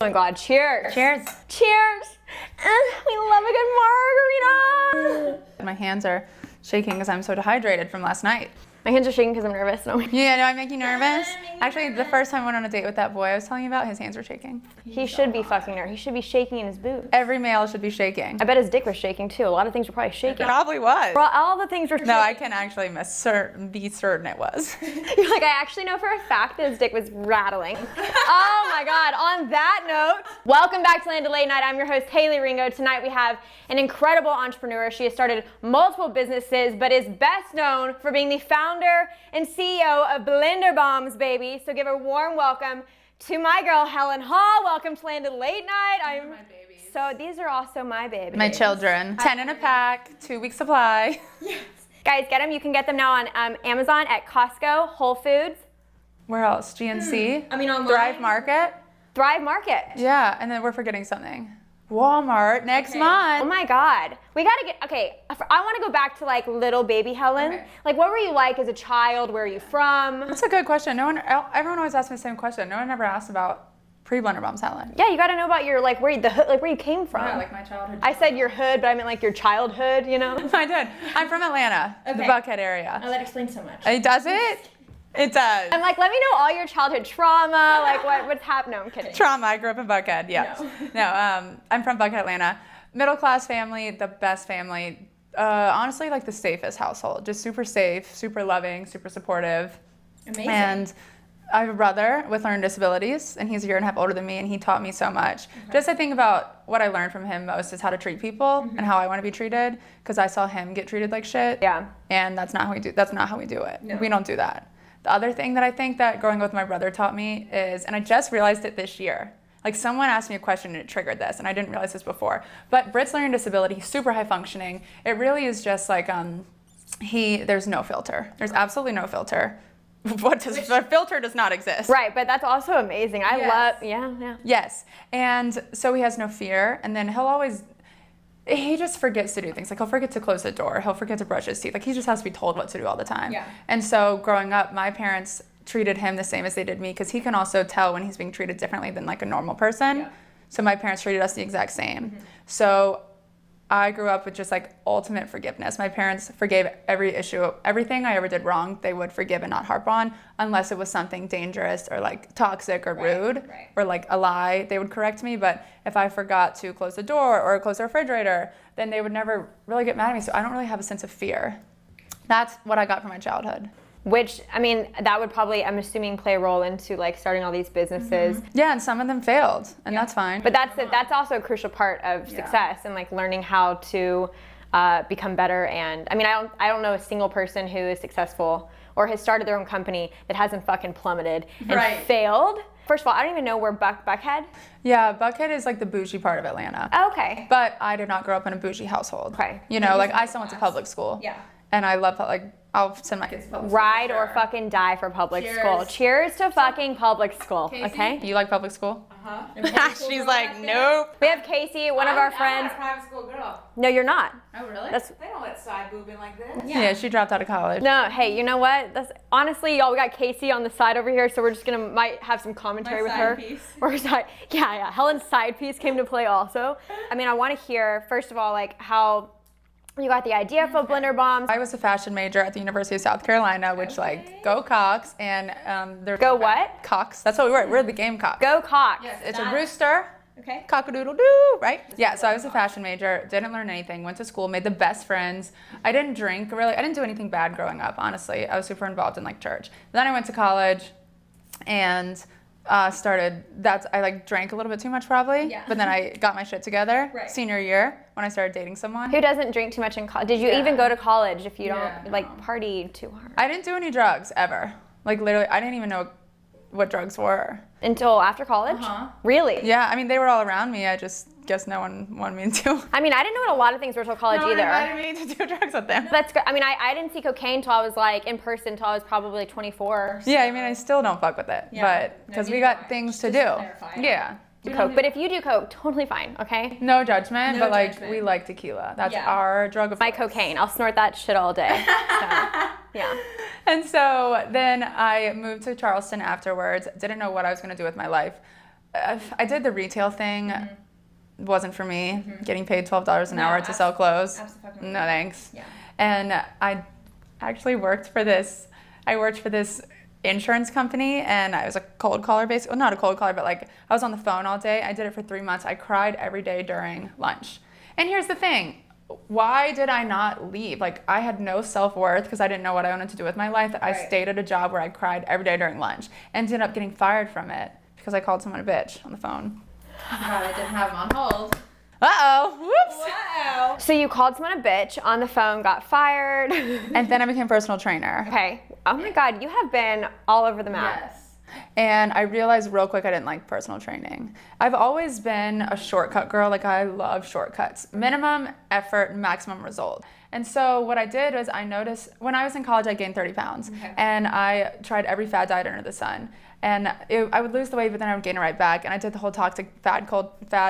Oh my God, cheers. Cheers. Cheers. We love a good margarita. My hands are shaking because I'm so dehydrated from last night. My hands are shaking because I'm nervous. No. Yeah, do I make you nervous? Actually, the first time I went on a date with that boy I was telling you about, his hands were shaking. He should be fucking nervous. He should be shaking in his boots. Every male should be shaking. I bet his dick was shaking too. A lot of things were probably shaking. Probably was. All the things were shaking. No, I can actually be certain it was. You're like, I actually know for a fact that his dick was rattling. Oh my God, on that note, welcome back to Land of Late Night. I'm your host, Haley Ringo. Tonight we have an incredible entrepreneur. She has started multiple businesses, but is best known for being the founder and CEO of Blender Bombs, baby. So give a warm welcome to my girl, Helen Hall. Welcome to Land of Late Night. My babies. So these are also my babies. My children. 10 in a pack, 2-week supply. Yes. Guys, get them. You can get them now on Amazon, at Costco, Whole Foods. Where else? GNC? I mean, online. Thrive Market? Thrive Market. Yeah, and then we're forgetting something. Walmart next Oh month. my God. We gotta get, okay, I wanna go back to like little baby Helen. Okay. Like, what were you like as a child? Where are you from? That's a good question. Everyone always asks me the same question. No one ever asked about pre-Blender Bombs, Helen. Yeah, you gotta know about your, like, where you came from. Yeah, like my childhood. I said your hood, but I meant like your childhood, you know? I did. I'm from Atlanta, the Buckhead area. Oh, that explains so much. Does it? It does. I'm like, let me know all your childhood trauma, like what's happened. No, I'm kidding. Trauma. I grew up in Buckhead. Yeah. No. I'm from Buckhead, Atlanta. Middle class family, the best family. Honestly, like the safest household. Just super safe, super loving, super supportive. Amazing. And I have a brother with learning disabilities, and he's a year and a half older than me, and he taught me so much. Okay. Just I think about what I learned from him most is how to treat people and how I want to be treated, because I saw him get treated like shit. Yeah. And that's not how we do. That's not how we do it. No. We don't do that. The other thing that I think that growing up with my brother taught me is, and I just realized it this year, like someone asked me a question and it triggered this, and I didn't realize this before, but Britt's learning disability, he's super high functioning. It really is just like, there's no filter. There's absolutely no filter. The filter does not exist. Right, but that's also amazing. I love, yeah. Yes, and so he has no fear, and then he just forgets to do things. Like he'll forget to close the door. He'll forget to brush his teeth. Like he just has to be told what to do all the time. Yeah. And so growing up, my parents treated him the same as they did me, because he can also tell when he's being treated differently than like a normal person. Yeah. So my parents treated us the exact same. Mm-hmm. So I grew up with just like ultimate forgiveness. My parents forgave every issue, everything I ever did wrong, they would forgive and not harp on, unless it was something dangerous or like toxic or rude or like a lie. They would correct me, but if I forgot to close the door or close the refrigerator, then they would never really get mad at me. So I don't really have a sense of fear. That's what I got from my childhood. Which, I mean, that would probably, I'm assuming, play a role into like starting all these businesses. Mm-hmm. Yeah, and some of them failed, and that's fine. But that's also a crucial part of success, and like learning how to become better. And I mean, I don't know a single person who is successul or has started their own company that hasn't fucking plummeted and failed. First of all, I don't even know where Buckhead. Yeah, Buckhead is like the bougie part of Atlanta. Oh, okay. But I did not grow up in a bougie household. Okay. You know, like I still went to public school. Yeah. And I love like I'll send my kids to public school. Ride or fucking die for public school. Cheers to fucking public school. Casey? Okay. You like public school? She's like, nope. We have Casey, one of our friends. I'm a private school girl. No, you're not. Oh, really? That's, they don't let side boob in like this. Yeah, she dropped out of college. no, hey, you know what? That's honestly, y'all, we got Casey on the side over here, so we're just might have some commentary with her. Piece. Or yeah. Helen's side piece came to play also. I mean, I want to hear first of all, like how you got the idea for Blender Bombs. I was a fashion major at the University of South Carolina, which like go Cox, and there's Go what? Cox. That's what we were. We're the Gamecock. Go Cox. Yes. It's a rooster. Okay. Cock-a-doodle-doo, right? Yeah, so I was a fashion major, didn't learn anything, went to school, made the best friends. I didn't drink, really. I didn't do anything bad growing up, honestly. I was super involved in like church. Then I went to college and I like drank a little bit too much probably, but then I got my shit together senior year when I started dating someone. Who doesn't drink too much in college? Did you even go to college if you don't like party too hard? I didn't do any drugs ever. Like literally, I didn't even know what drugs were. Until after college? Really? Yeah, I mean, they were all around me. I just guess no one wanted me to. I mean, I didn't know what a lot of things were till college either. No one invited me to do drugs with them. That's good. I mean, I didn't see cocaine until I was like in person until I was probably 24. Yeah, I mean, I still don't fuck with it, but because we got things to do. Yeah. Do coke. But if you do coke, totally fine, okay? No judgment, but like we like tequila. That's our drug of My cocaine. I'll snort that shit all day. So, yeah. And so then I moved to Charleston afterwards. Didn't know what I was going to do with my life. I did the retail thing. Wasn't for me. Getting paid $12 an hour to sell clothes. Absolutely. No thanks. Yeah. And I actually worked for this. I worked for this insurance company, and I was a cold caller, basically. Well, not a cold caller, but like I was on the phone all day. I did it for 3 months. I cried every day during lunch. And here's the thing. Why did I not leave? Like, I had no self-worth because I didn't know what I wanted to do with my life. I stayed at a job where I cried every day during lunch. Ended up getting fired from it because I called someone a bitch on the phone. God, I didn't have him on hold. Uh-oh. Whoops. Wow. So you called someone a bitch on the phone, got fired. And then I became personal trainer. Okay. Oh my God, you have been all over the map. Yes. And I realized real quick I didn't like personal training. I've always been a shortcut girl. Like, I love shortcuts. Minimum effort, maximum result. And so what I did was I noticed when I was in college, I gained 30 pounds. And I tried every fad diet under the sun. And I would lose the weight, but then I would gain it right back. And I did the whole toxic fad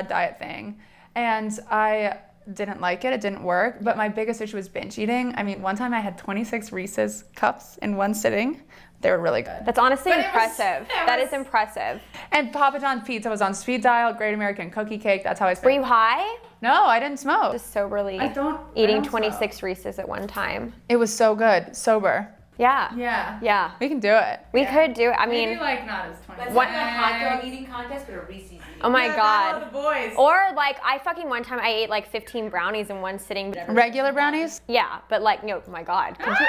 diet thing. And I didn't like it. It didn't work. But my biggest issue was binge eating. I mean, one time I had 26 Reese's cups in one sitting. They were really good. That's honestly But impressive. That is impressive. And Papa John's pizza was on speed dial, Great American Cookie Cake. That's how I Were spent. you high? No, I didn't smoke. Just soberly I don't eating smoke. 26 Reese's at one time. It was so good. Sober. Yeah. Yeah. Yeah. We can do it. We could do it. I Maybe mean, like not as 20. Let's What- have a hot dog eating contest, but a Reese's eating. oh my Yeah, God. all the boys. Or like I fucking one time I ate like 15 brownies in one sitting. Regular brownies? Yeah, but like no, oh my God. Could you,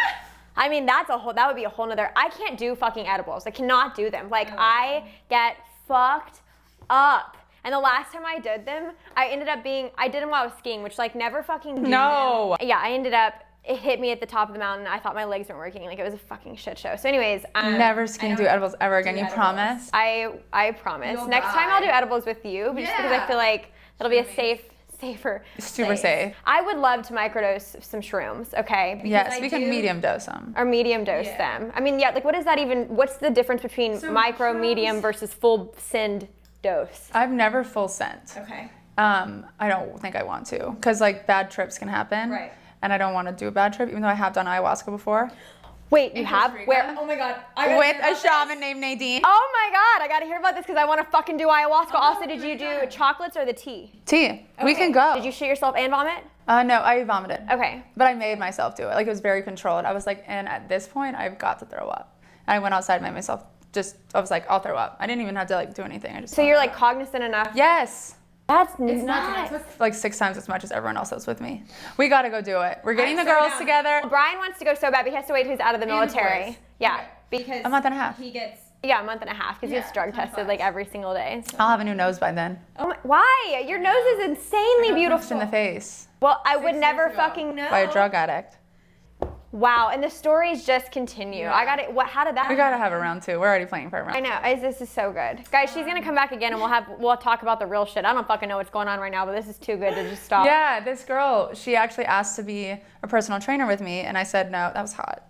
I mean that would be a whole nother. I can't do fucking edibles. I cannot do them. Like I get fucked up. And the last time I did them, I did them while I was skiing, which like never fucking do No. them. Yeah, it hit me at the top of the mountain. I thought my legs weren't working. Like it was a fucking shit show. So anyways, Never skin do edibles ever again. You promise? I promise. You'll Next time I'll do die. edibles with you, just because I Yeah. feel like it'll be a safer. Super place. safe. I would love to microdose some shrooms, okay? Yes, I we can do- medium dose them. Or medium dose Yeah. them. I mean, yeah, like what is that even, what's the difference between So micro, shrooms- medium versus full send dose? I've never full sent. Okay. I don't think I want to, because like bad trips can happen. Right. And I don't want to do a bad trip, even though I have done ayahuasca before. Wait, you In have? Costa Rica. Where? Oh my God. I gotta With hear a about shaman named Nadine. Oh my God, I gotta hear about this because I want to fucking do ayahuasca. Also, did you do chocolates or the tea? Tea. We can go. Did you shit yourself and vomit? No, I vomited. Okay. But I made myself do it. Like, it was very controlled. I was like, and at this point, I've got to throw up. And I went outside and made myself I was like, I'll throw up. I didn't even have to like do anything. I just So you're like cognizant enough? Yes. That's It's nuts. nuts. Like 6 times as much as everyone else that was with me. We gotta go do it. We're getting the girls together. Brian wants to go so bad, but he has to wait till he's out of the And the military. boys. Yeah. Okay. Because A month and a half. he gets. Yeah, a month and a half because he gets Yeah, drug time tested like flies. every single day. So. I'll have a new nose by then. Oh my, why? Your nose is insanely Punched beautiful. in the face Well, I would 6 never years ago. fucking know. by a drug addict. Wow, and the stories just continue. Yeah. I got it. What? How did that? We gotta have a round 2. We're already playing for a round. I know. This is so good, guys. She's gonna come back again, and we'll talk about the real shit. I don't fucking know what's going on right now, but this is too good to just stop. Yeah, this girl, she actually asked to be a personal trainer with me, and I said no. That was hot.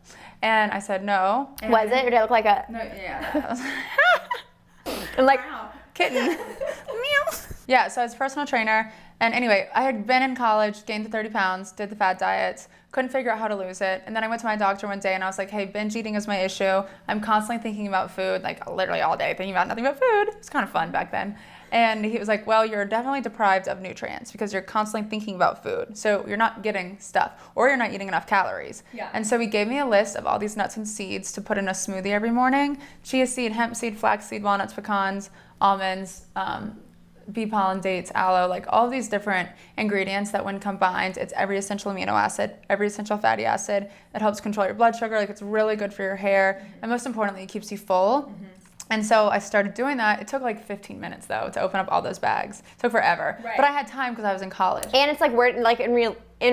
And I said no. Was it? Or did it look like a No, yeah. and like? Wow. Kitten. Meow. Yeah, so I was a personal trainer. And anyway, I had been in college, gained the 30 pounds, did the fat diets, couldn't figure out how to lose it. And then I went to my doctor one day and I was like, hey, binge eating is my issue. I'm constantly thinking about food, like literally all day, thinking about nothing but food. It was kind of fun back then. And he was like, well, you're definitely deprived of nutrients because you're constantly thinking about food. So you're not getting stuff or you're not eating enough calories. Yeah. And so he gave me a list of all these nuts and seeds to put in a smoothie every morning. Chia seed, hemp seed, flax seed, walnuts, pecans, almonds, bee pollen, dates, aloe, like all these different ingredients that when combined, it's every essential amino acid, every essential fatty acid. It helps control your blood sugar. Like it's really good for your hair. And most importantly, it keeps you full. And so I started doing that. It took like 15 minutes though to open up all those bags. It took forever. Right. But I had time because I was in college. And it's like where, like in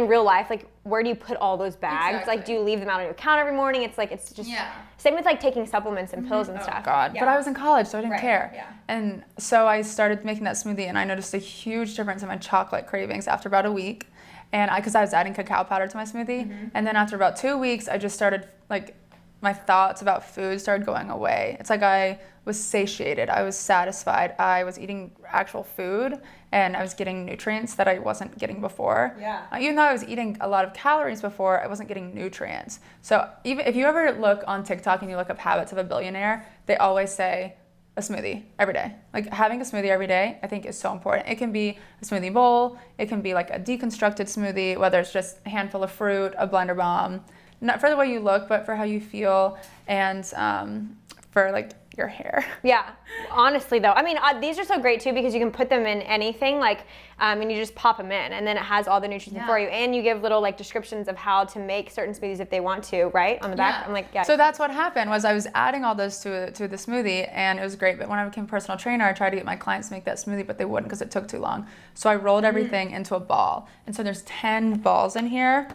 real life, like where do you put all those bags? Exactly. Like, do you leave them out on your counter every morning? It's like it's just Yeah. same with like taking supplements and pills and stuff. God. Yeah. But I was in college, so I didn't Right, care. yeah. And so I started making that smoothie, and I noticed a huge difference in my chocolate cravings after about a week. And because I was adding cacao powder to my smoothie. And then after about 2 weeks, I just started, like, my thoughts about food started going away. It's like I was satiated. I was satisfied. I was eating actual food, and I was getting nutrients that I wasn't getting before. Yeah. Even though I was eating a lot of calories before, I wasn't getting nutrients. So even if you ever look on TikTok and you look up habits of a billionaire, they always say a smoothie every day. Like having a smoothie every day, I think is so important. It can be a smoothie bowl. It can be like a deconstructed smoothie, whether it's just a handful of fruit, a blender bomb, not for the way you look, but for how you feel and for like your hair. Yeah, honestly though, I mean, these are so great too because you can put them in anything, like, and you just pop them in, and then it has all the nutrients for you, and you give little like descriptions of how to make certain smoothies if they want to, right? On the back, I'm like, yeah. So that's what happened was I was adding all those to the smoothie, and it was great. But when I became a personal trainer, I tried to get my clients to make that smoothie, but they wouldn't because it took too long. So I rolled everything into a ball, and so there's 10 balls in here.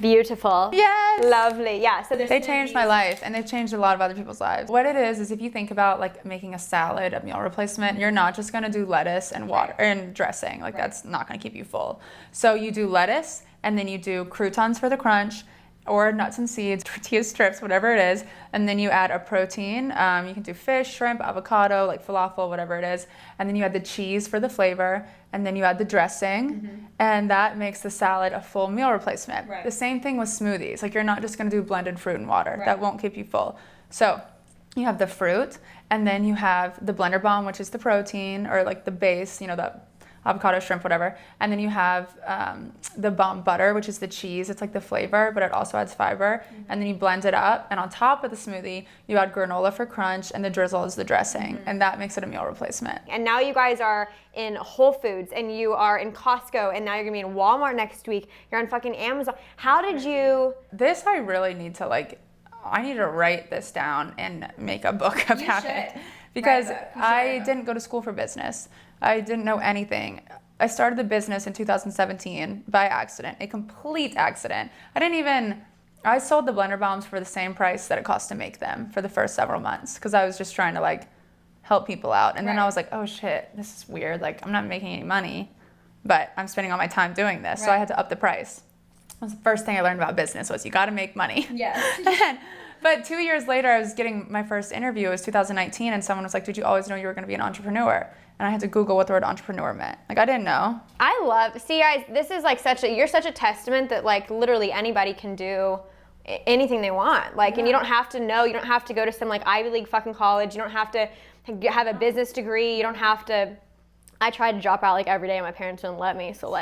Beautiful. Yes. Lovely. Yeah. So they changed my life, and they've changed a lot of other people's lives. What it is if you think about like making a salad, a meal replacement, you're not just gonna do lettuce and water and dressing. Like that's not gonna keep you full. So you do lettuce, and then you do croutons for the crunch, or nuts and seeds, tortilla strips, whatever it is, and then you add a protein. You can do fish, shrimp, avocado, like falafel, whatever it is, and then you add the cheese for the flavor, and then you add the dressing, and that makes the salad a full meal replacement. Right. The same thing with smoothies. Like you're not just gonna do blended fruit and water. That won't keep you full. So you have the fruit, and then you have the blender bomb, which is the protein, or like the base, the avocado, shrimp, whatever. And then you have the bomb butter, which is the cheese. It's like the flavor, but it also adds fiber. And then you blend it up. And on top of the smoothie, you add granola for crunch, and the drizzle is the dressing. And that makes it a meal replacement. And now you guys are in Whole Foods, and you are in Costco, and now you're gonna be in Walmart next week. You're on fucking Amazon. How did you? This I really need to I need to write this down and make a book about it. Because I didn't go to school for business. I didn't know anything. I started the business in 2017 by accident, a complete accident. I sold the blender bombs for the same price that it cost to make them for the first several months because I was just trying to help people out. And then I was like, oh shit, this is weird. I'm not making any money, but I'm spending all my time doing this. So I had to up the price. That was the first thing I learned about business was you got to make money. Yes. But 2 years later, I was getting my first interview. It was 2019, and someone was like, did you always know you were going to be an entrepreneur? And I had to Google what the word entrepreneur meant. I didn't know. See guys, this is you're such a testament that literally anybody can do anything they want. And you don't have to know, you don't have to go to some Ivy League fucking college. You don't have to have a business degree. You don't have to, I tried to drop out every day and my parents wouldn't let me. So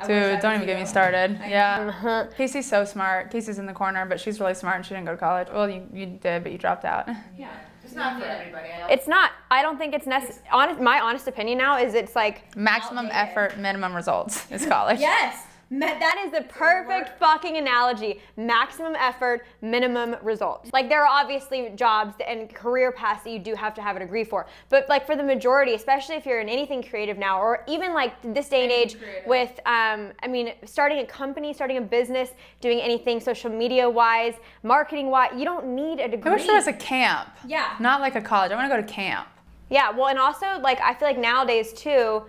dude, don't even get me started. Yeah. Casey's so smart. Casey's in the corner, but she's really smart and she didn't go to college. Well, you did, but you dropped out. Yeah. It's not for everybody. It's not. I don't think it's necessary. My honest opinion now is it's maximum effort, minimum results is college. Yes. That is the perfect fucking analogy. Maximum effort, minimum results. There are obviously jobs and career paths that you do have to have a degree for. But for the majority, especially if you're in anything creative now, or even this day and age with, starting a company, starting a business, doing anything social media wise, marketing wise, you don't need a degree. I wish there was a camp. Yeah. Not like a college. I want to go to camp. Yeah, well, and also I feel nowadays too,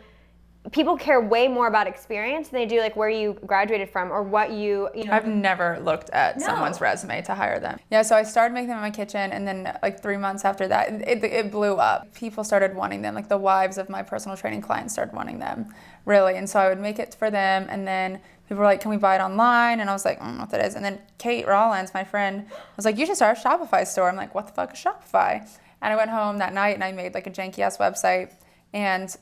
people care way more about experience than they do where you graduated from or what you know. I've never looked at someone's resume to hire them. Yeah, so I started making them in my kitchen, and then 3 months after that, it blew up. People started wanting them. The wives of my personal training clients started wanting them, really. And so I would make it for them, and then people were like, can we buy it online? And I was like, I don't know what that is. And then Kate Rollins, my friend, was like, you should start a Shopify store. I'm like, what the fuck is Shopify? And I went home that night and I made a janky ass website, and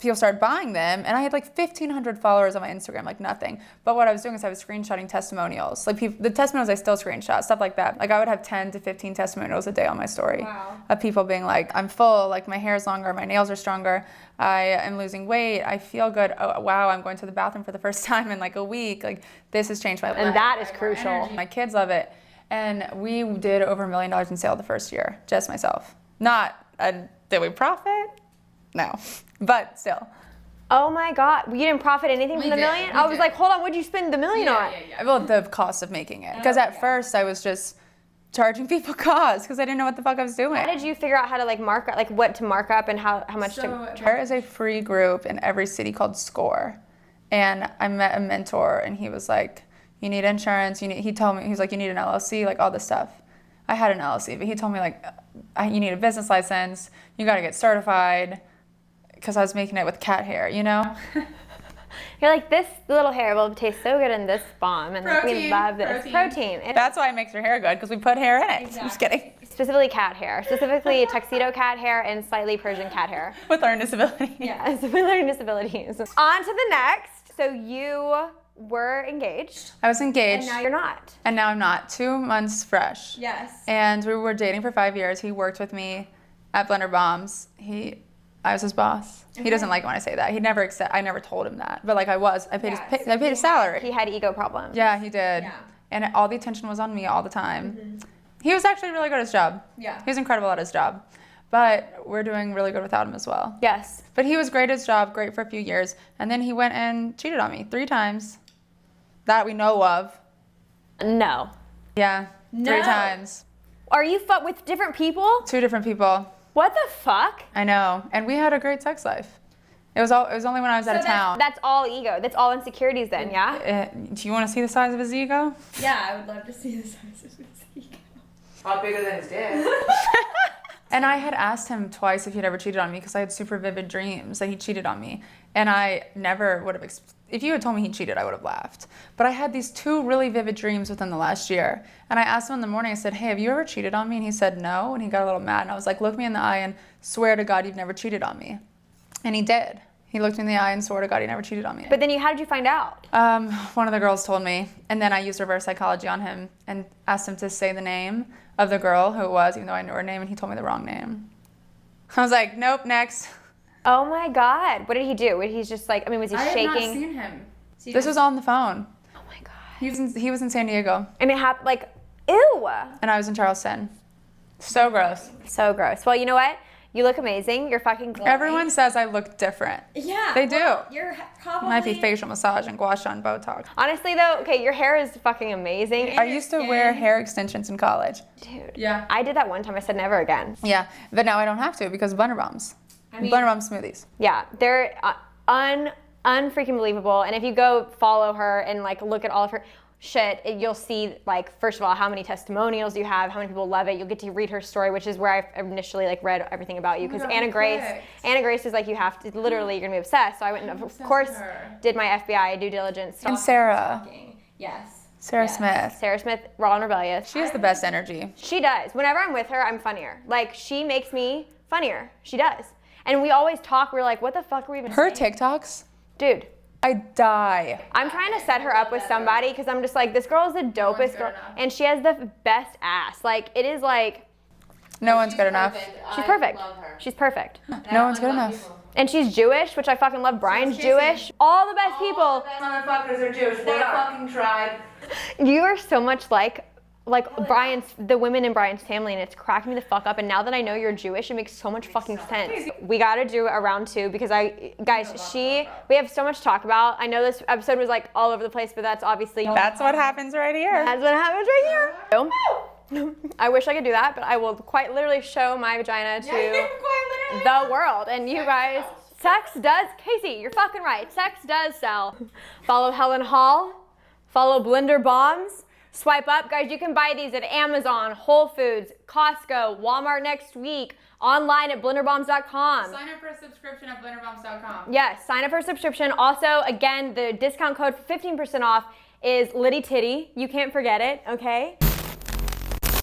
people started buying them, and I had 1,500 followers on my Instagram, nothing. But what I was doing is I was screenshotting testimonials. The testimonials I still screenshot, stuff like that. I would have 10 to 15 testimonials a day on my story of people being I'm full, my hair is longer, my nails are stronger, I am losing weight, I feel good, oh wow, I'm going to the bathroom for the first time in a week, this has changed my life. And that is crucial. My kids love it. And we did over $1 million in sales the first year, just myself. Did we profit? No, but still. Oh my God, you didn't profit anything from the million? I was hold on, what'd you spend the million on? Well, the cost of making it. Because at first I was just charging people costs because I didn't know what the fuck I was doing. How did you figure out how to mark up, what to mark up and how much to charge? There is a free group in every city called SCORE. And I met a mentor, and he was like, you need insurance, he told me, he was like, you need an LLC, all this stuff. I had an LLC, but he told me you need a business license, you gotta get certified, because I was making it with cat hair, You're this little hair will taste so good in this bomb, and we love this. Protein. That's why it makes your hair good, because we put hair in it. Exactly. I'm just kidding. specifically cat hair, specifically tuxedo cat hair and slightly Persian cat hair. With learning disability. Yes, with learning disabilities. On to the next. So you were engaged. I was engaged. And now you're not. And now I'm not. 2 months fresh. Yes. And we were dating for 5 years. He worked with me at Blender Bombs. I was his boss. Okay. He doesn't like it when I say that. I never told him that. But like I was. I paid his salary. He had ego problems. Yeah, he did. Yeah. And all the attention was on me all the time. He was actually really good at his job. Yeah. He was incredible at his job. But we're doing really good without him as well. Yes. But he was great at his job, great for a few years. And then he went and cheated on me 3 times. That we know of. No. Yeah, No. 3 times. Are you with different people? 2 different people. What the fuck? I know. And we had a great sex life. It was only when I was out of town. That's all ego. That's all insecurities then, yeah? Do you want to see the size of his ego? Yeah, I would love to see the size of his ego. A lot bigger than his dick. And I had asked him twice if he'd ever cheated on me because I had super vivid dreams that he cheated on me. And I never would have, if you had told me he cheated, I would have laughed. But I had these 2 really vivid dreams within the last year. And I asked him in the morning, I said, hey, have you ever cheated on me? And he said, no. And he got a little mad. And I was like, look me in the eye and swear to God you've never cheated on me. And he did. He looked me in the eye and swore to God he never cheated on me. But then how did you find out? One of the girls told me. And then I used reverse psychology on him and asked him to say the name of the girl who it was, even though I knew her name, and he told me the wrong name. I was like, nope, next. Oh my God. What did he do? He's just like, was he shaking? I have not seen him. This was on the phone. Oh my God. He was in San Diego. And it happened ew. And I was in Charleston. So gross. So gross. Well, you know what? You look amazing. You're fucking glowing. Everyone says I look different. Yeah. They do. You're probably... Might be facial massage and gua sha and Botox. Honestly though, okay, your hair is fucking amazing. I used to wear hair extensions in college. Dude. Yeah. I did that one time. I said never again. Yeah, but now I don't have to because of Blender Bombs. Blender Bomb smoothies. Yeah, they're unfreaking believable. And if you go follow her and look at all of her shit, you'll see first of all how many testimonials you have, how many people love it. You'll get to read her story, which is where I initially read everything about you because Anna Grace is you have to literally, you're gonna be obsessed. So I went and of course did my FBI due diligence. And Sarah. Yes. Sarah Smith. Sarah Smith, Raw and Rebellious. She has the best energy. She does. Whenever I'm with her, I'm funnier. She makes me funnier. She does. And we always talk. We're like, what the fuck are we even saying? saying? Her TikToks? Dude. I die. I'm trying to set her up with somebody because I'm just this girl is the dopest girl. And she has the best ass. It is No one's good enough. She's perfect. I love her. She's perfect. No one's good enough. And she's Jewish, which I fucking love. Brian's Jewish. All the best people. All the best motherfuckers are Jewish. They fucking tried. You are so much like the women in Brian's family, and it's cracking me the fuck up. And now that I know you're Jewish, it makes so much fucking sense. We gotta do a round 2 because we have so much to talk about. I know this episode was all over the place, but that's obviously That's what happens right here. That's what happens right here. I wish I could do that, but I will quite literally show my vagina to the world. And you guys, sex does, Casey, you're fucking right. Sex does sell. Follow Helen Hall. Follow Blender Bombs. Swipe up. Guys, you can buy these at Amazon, Whole Foods, Costco, Walmart next week, online at blenderbombs.com. Sign up for a subscription at blenderbombs.com. Yes, sign up for a subscription. Also, again, the discount code for 15% off is Litty Titty. You can't forget it, okay?